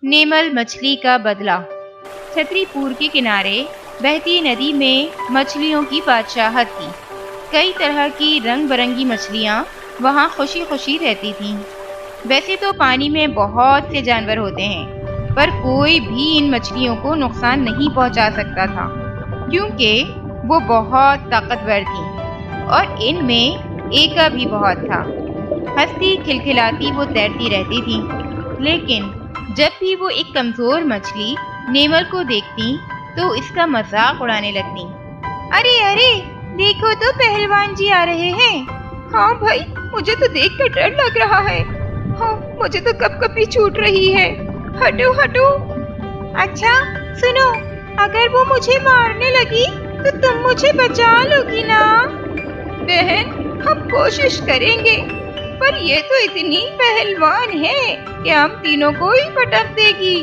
नेमल मछली का बदला। छतरीपुर के किनारे बहती नदी में मछलियों की बादशाहत थी। कई तरह की रंग बिरंगी मछलियाँ वहाँ खुशी खुशी रहती थीं। वैसे तो पानी में बहुत से जानवर होते हैं, पर कोई भी इन मछलियों को नुकसान नहीं पहुँचा सकता था, क्योंकि वो बहुत ताकतवर थीं और इनमें एका भी बहुत था। हंसती खिलखिलाती वो तैरती रहती थीं, लेकिन जब भी वो एक कमजोर मछली नेमल को देखती तो इसका मजाक उड़ाने लगती। अरे अरे, देखो तो पहलवान जी आ रहे हैं। हाँ भाई, मुझे तो देखकर डर लग रहा है। हाँ, मुझे तो कपकपी छूट रही है। हटो हटो। अच्छा सुनो, अगर वो मुझे मारने लगी तो तुम मुझे बचा लोगी ना? बहन, हम कोशिश करेंगे, पर ये तो इतनी पहलवान है कि हम तीनों को ही पटक देगी।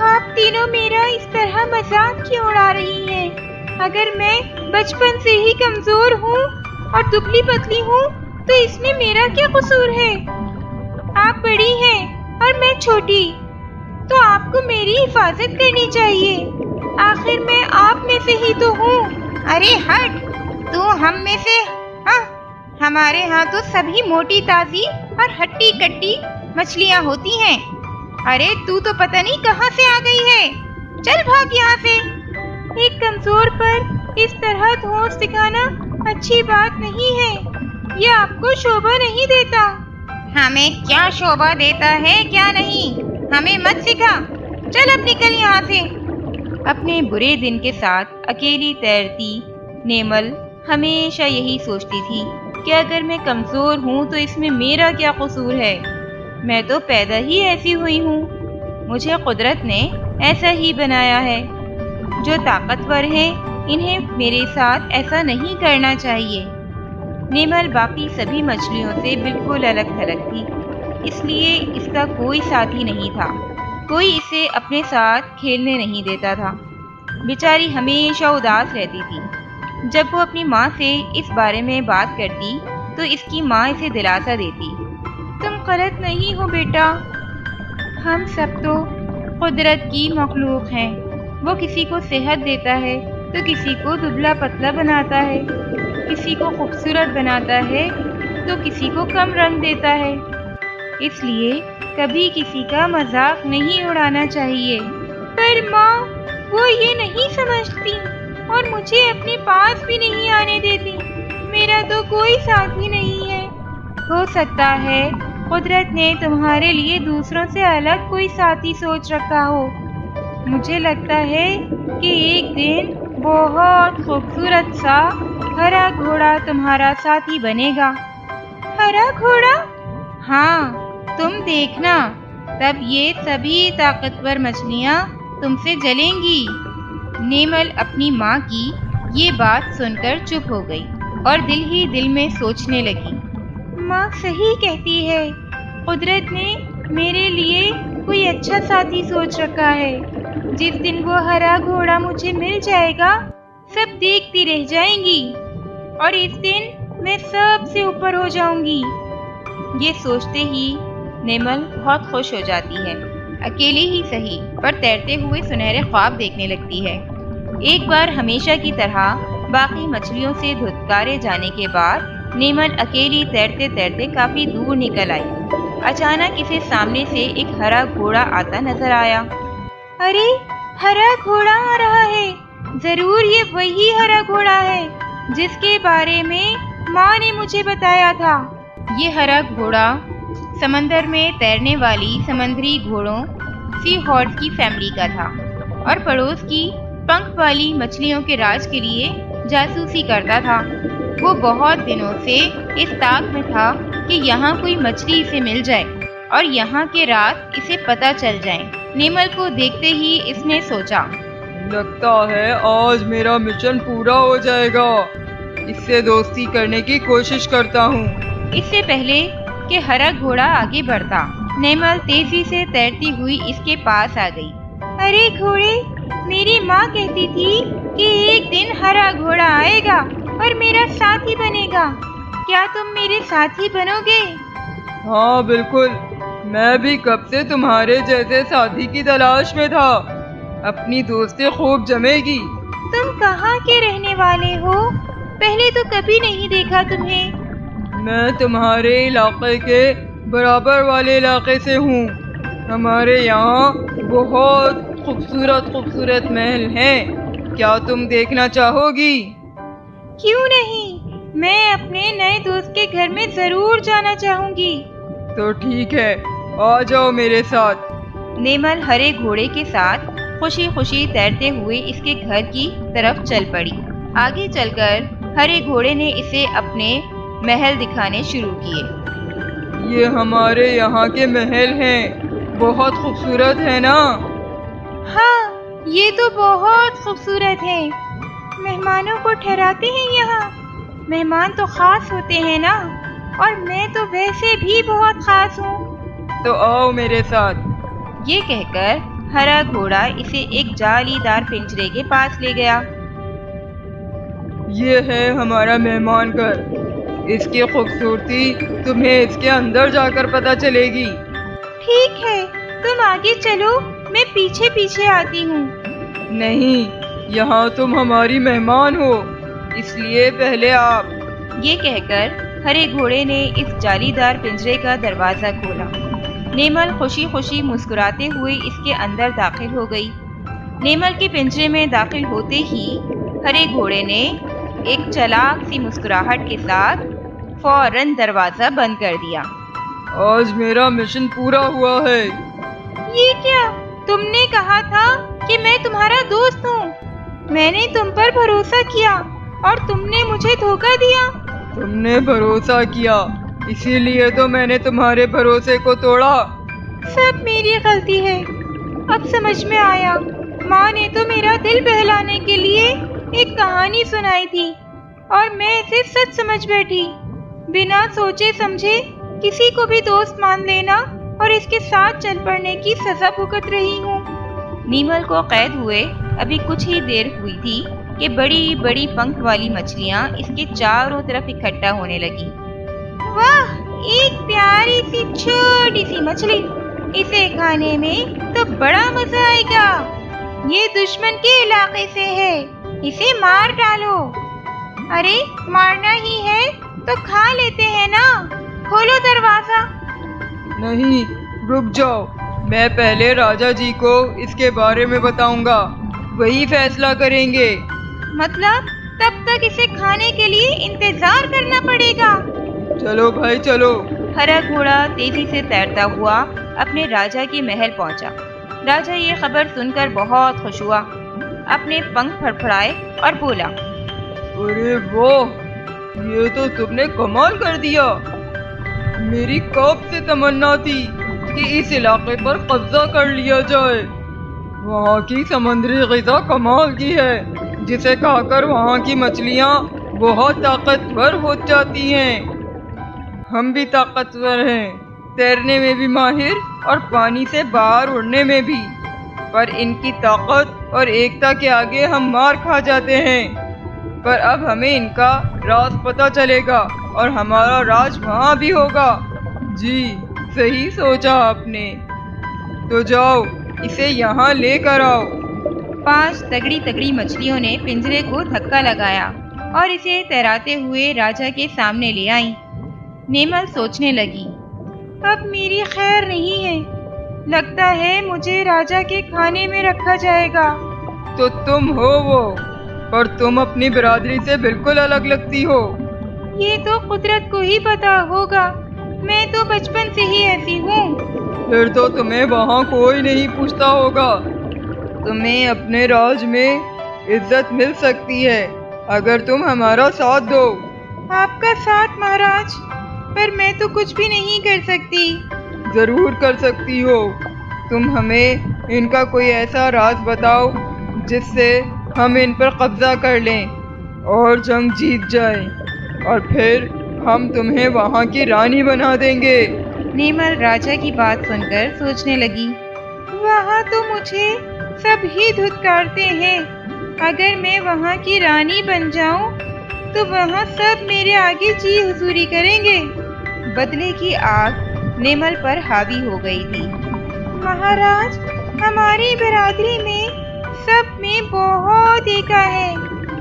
आप तीनों मेरा इस तरह मजाक क्यों उड़ा रही हैं? अगर मैं बचपन से ही कमजोर हूँ और दुबली पतली हूँ तो इसमें मेरा क्या कसूर है? आप बड़ी हैं और मैं छोटी, तो आपको मेरी हिफाजत करनी चाहिए। आखिर मैं आप में से ही तो हूँ। अरे हट, तू हम में से? हाँ, हमारे यहाँ तो सभी मोटी ताजी और हट्टी कट्टी मछलियाँ होती हैं। अरे तू तो पता नहीं कहाँ से आ गई है। चल भाग यहाँ से। एक कमजोर पर इस तरह धौंस दिखाना अच्छी बात नहीं है। ये आपको शोभा नहीं देता। हमें क्या शोभा देता है क्या नहीं, हमें मत सिखा। चल अब निकल यहाँ से। अपने बुरे दिन के साथ अकेली तैरती नेमल हमेशा यही सोचती थी कि अगर मैं कमजोर हूँ तो इसमें मेरा क्या कसूर है। मैं तो पैदा ही ऐसी हुई हूँ, मुझे कुदरत ने ऐसा ही बनाया है। जो ताकतवर हैं इन्हें मेरे साथ ऐसा नहीं करना चाहिए। नेमल बाकी सभी मछलियों से बिल्कुल अलग थलग थी, इसलिए इसका कोई साथी नहीं था। कोई इसे अपने साथ खेलने नहीं देता था। बेचारी हमेशा उदास रहती थी। जब वो अपनी माँ से इस बारे में बात करती तो इसकी माँ इसे दिलासा देती, तुम गलत नहीं हो बेटा, हम सब तो कुदरत की मखलूक हैं। वो किसी को सेहत देता है तो किसी को दुबला पतला बनाता है, किसी को खूबसूरत बनाता है तो किसी को कम रंग देता है। इसलिए कभी किसी का मजाक नहीं उड़ाना चाहिए। पर माँ, वो ये नहीं समझती और मुझे अपने पास भी नहीं आने देती। मेरा तो कोई साथी नहीं है। हो सकता है कुदरत ने तुम्हारे लिए दूसरों से अलग कोई साथी सोच रखा हो। मुझे लगता है कि एक दिन बहुत खूबसूरत सा हरा घोड़ा तुम्हारा साथी बनेगा। हरा घोड़ा? हाँ, तुम देखना, तब ये सभी ताकतवर मछलियाँ तुमसे जलेंगी। नेमल अपनी माँ की ये बात सुनकर चुप हो गई और दिल ही दिल में सोचने लगी, माँ सही कहती है, कुदरत ने मेरे लिए कोई अच्छा साथी सोच रखा है। जिस दिन वो हरा घोड़ा मुझे मिल जाएगा सब देखती रह जाएंगी और इस दिन मैं सबसे ऊपर हो जाऊंगी। ये सोचते ही नेमल बहुत खुश हो जाती है। अकेली ही सही, पर तैरते हुए सुनहरे ख्वाब देखने लगती है। एक बार हमेशा की तरह बाकी मछलियों से धुतकारे जाने के बाद नेमल अकेली तैरते तैरते काफी दूर निकल आई। अचानक इसे सामने से एक हरा घोड़ा आता नजर आया। अरे, हरा घोड़ा आ रहा है। जरूर ये वही हरा घोड़ा है जिसके बारे में माँ ने मुझे बताया था। ये हरा घोड़ा समंदर में तैरने वाली समुद्री घोड़ों सी हॉर्स की फैमिली का था और पड़ोस की पंख वाली मछलियों के राज के लिए जासूसी करता था। वो बहुत दिनों से इस ताक में था कि यहाँ कोई मछली इसे मिल जाए और यहाँ के रात इसे पता चल जाए। नेमल को देखते ही इसने सोचा, लगता है आज मेरा मिशन पूरा हो जाएगा। इससे दोस्ती करने की कोशिश करता हूँ। इससे पहले कि हरा घोड़ा आगे बढ़ता, नेमल तेजी से तैरती हुई इसके पास आ गई। अरे घोड़े, मेरी माँ कहती थी कि एक दिन हरा घोड़ा आएगा और मेरा साथी बनेगा। क्या तुम मेरे साथी बनोगे? हाँ बिल्कुल, मैं भी कब से तुम्हारे जैसे साथी की तलाश में था। अपनी दोस्ती खूब जमेगी। तुम कहाँ के रहने वाले हो? पहले तो कभी नहीं देखा तुम्हें। मैं तुम्हारे इलाके के बराबर वाले इलाके से हूँ। हमारे यहाँ बहुत खूबसूरत खूबसूरत महल हैं। क्या तुम देखना चाहोगी? क्यों नहीं, मैं अपने नए दोस्त के घर में जरूर जाना चाहूंगी। तो ठीक है, आ जाओ मेरे साथ। नेमल हरे घोड़े के साथ खुशी खुशी तैरते हुए इसके घर की तरफ चल पड़ी। आगे चलकर हरे घोड़े ने इसे अपने महल दिखाने शुरू किए। ये हमारे यहाँ के महल हैं, बहुत खूबसूरत है ना? हाँ, ये तो बहुत खूबसूरत है। मेहमानों को ठहराते हैं यहाँ। मेहमान तो खास होते हैं ना, और मैं तो वैसे भी बहुत खास हूँ। तो आओ मेरे साथ। ये कहकर हरा घोड़ा इसे एक जालीदार पिंजरे के पास ले गया। ये है हमारा मेहमान घर। इसकी खूबसूरती तुम्हें इसके अंदर जाकर पता चलेगी। ठीक है, तुम आगे चलो, मैं पीछे पीछे आती हूँ। नहीं, यहाँ तुम हमारी मेहमान हो, इसलिए पहले आप। ये कहकर हरे घोड़े ने इस जालीदार पिंजरे का दरवाजा खोला। नेमल खुशी खुशी मुस्कुराते हुए इसके अंदर दाखिल हो गई। नेमल के पिंजरे में दाखिल होते ही हरे घोड़े ने एक चालाक सी मुस्कुराहट के साथ फौरन दरवाजा बंद कर दिया। आज मेरा मिशन पूरा हुआ है। ये क्या? तुमने कहा था कि मैं तुम्हारा दोस्त हूँ। मैंने तुम पर भरोसा किया और तुमने मुझे धोखा दिया। तुमने भरोसा किया, इसीलिए तो मैंने तुम्हारे भरोसे को तोड़ा। सब मेरी गलती है। अब समझ में आया। माँ ने तो मेरा दिल बहलाने के लिए एक कहानी सुनाई थी और मैं इसे सच समझ बैठी। बिना सोचे समझे किसी को भी दोस्त मान लेना और इसके साथ चल पड़ने की सजा भुगत रही हूँ। नीमल को कैद हुए अभी कुछ ही देर हुई थी कि बड़ी बड़ी पंख वाली मछलियाँ इसके चारों तरफ इकट्ठा होने लगी। वाह, एक प्यारी सी छोटी सी मछली। इसे खाने में तो बड़ा मजा आएगा। ये दुश्मन के इलाके से है, इसे मार डालो। अरे मारना ही है तो खा लेते हैं ना। खोलो दरवाजा। नहीं, रुक जाओ। मैं पहले राजा जी को इसके बारे में बताऊंगा, वही फैसला करेंगे। मतलब तब तक इसे खाने के लिए इंतजार करना पड़ेगा। चलो भाई चलो। हरा घोड़ा तेजी से तैरता हुआ अपने राजा के महल पहुंचा। राजा ये खबर सुनकर बहुत खुश हुआ, अपने पंख फड़फड़ाए और बोला, अरे वाह, ये तो तुमने कमाल कर दिया। मेरी कब से तमन्ना थी कि इस इलाके पर कब्जा कर लिया जाए। वहाँ की समुद्री ग़िज़ा कमाल की है, जिसे खाकर वहाँ की मछलियाँ बहुत ताकतवर हो जाती हैं। हम भी ताकतवर हैं, तैरने में भी माहिर और पानी से बाहर उड़ने में भी, पर इनकी ताकत और एकता के आगे हम मार खा जाते हैं। पर अब हमें इनका राज पता चलेगा और हमारा राज वहाँ भी होगा। जी, सही सोचा आपने। तो जाओ, इसे यहाँ लेकर आओ। 5 तगड़ी तगड़ी मछलियों ने पिंजरे को धक्का लगाया और इसे तैराते हुए राजा के सामने ले आई। नेमल सोचने लगी, अब मेरी खैर नहीं है। लगता है मुझे राजा के खाने में रखा जाएगा। तो तुम हो वो, पर तुम अपनी बिरादरी से बिल्कुल अलग लगती हो। ये तो कुदरत को ही पता होगा, मैं तो बचपन से ही ऐसी हूँ। फिर तो तुम्हें वहाँ कोई नहीं पूछता होगा। तुम्हें अपने राज में इज्जत मिल सकती है अगर तुम हमारा साथ दो। आपका साथ महाराज, पर मैं तो कुछ भी नहीं कर सकती। जरूर कर सकती हो। तुम हमें इनका कोई ऐसा राज बताओ जिससे हम इन पर कब्जा कर लें और जंग जीत जाएं, और फिर हम तुम्हें वहाँ की रानी बना देंगे। नेमल राजा की बात सुनकर सोचने लगी, वहाँ तो मुझे सब ही धुतकारते हैं। अगर मैं वहाँ की रानी बन जाऊँ तो वहाँ सब मेरे आगे जी हुजूरी करेंगे। बदले की आग नेमल पर हावी हो गई थी। महाराज, हमारी बिरादरी में सब में बहुत एका है,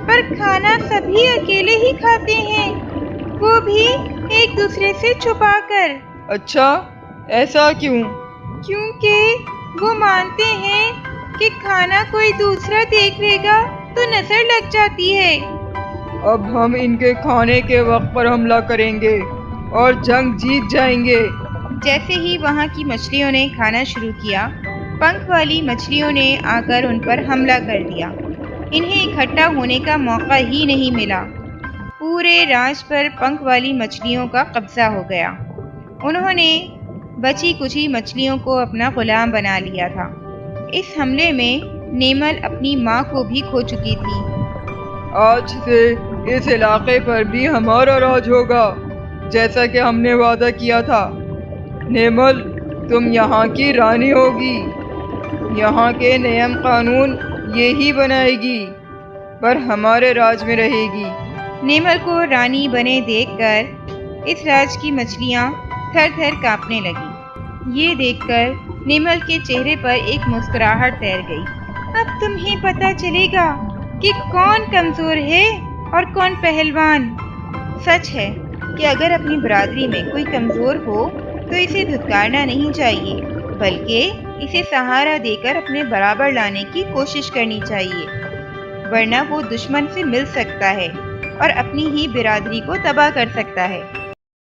पर खाना सभी अकेले ही खाते हैं, वो भी एक दूसरे से छुपाकर। अच्छा, ऐसा क्यों? क्योंकि वो मानते हैं कि खाना कोई दूसरा देख लेगा तो नजर लग जाती है। अब हम इनके खाने के वक्त पर हमला करेंगे और जंग जीत जाएंगे। जैसे ही वहाँ की मछलियों ने खाना शुरू किया, पंख वाली मछलियों ने आकर उन पर हमला कर दिया। इन्हें इकट्ठा होने का मौका ही नहीं मिला। पूरे राज पर पंख वाली मछलियों का कब्जा हो गया। उन्होंने बची कुची मछलियों को अपना गुलाम बना लिया था। इस हमले में नेमल अपनी माँ को भी खो चुकी थी। आज से इस इलाके पर भी हमारा राज होगा, जैसा कि हमने वादा किया था। नेमल, तुम यहाँ की रानी होगी। यहाँ के नियम कानून ये ही बनाएगी, पर हमारे राज में रहेगी। नेमल को रानी बने देखकर इस राज की मछलियाँ थर थर कांपने लगी। ये देखकर नेमल के चेहरे पर एक मुस्कुराहट तैर गई। अब तुम्हें पता चलेगा कि कौन कमजोर है और कौन पहलवान। सच है कि अगर अपनी बिरादरी में कोई कमजोर हो तो इसे धुतकारना नहीं चाहिए, बल्कि इसे सहारा देकर अपने बराबर लाने की कोशिश करनी चाहिए, वरना वो दुश्मन से मिल सकता है और अपनी ही बिरादरी को तबाह कर सकता है।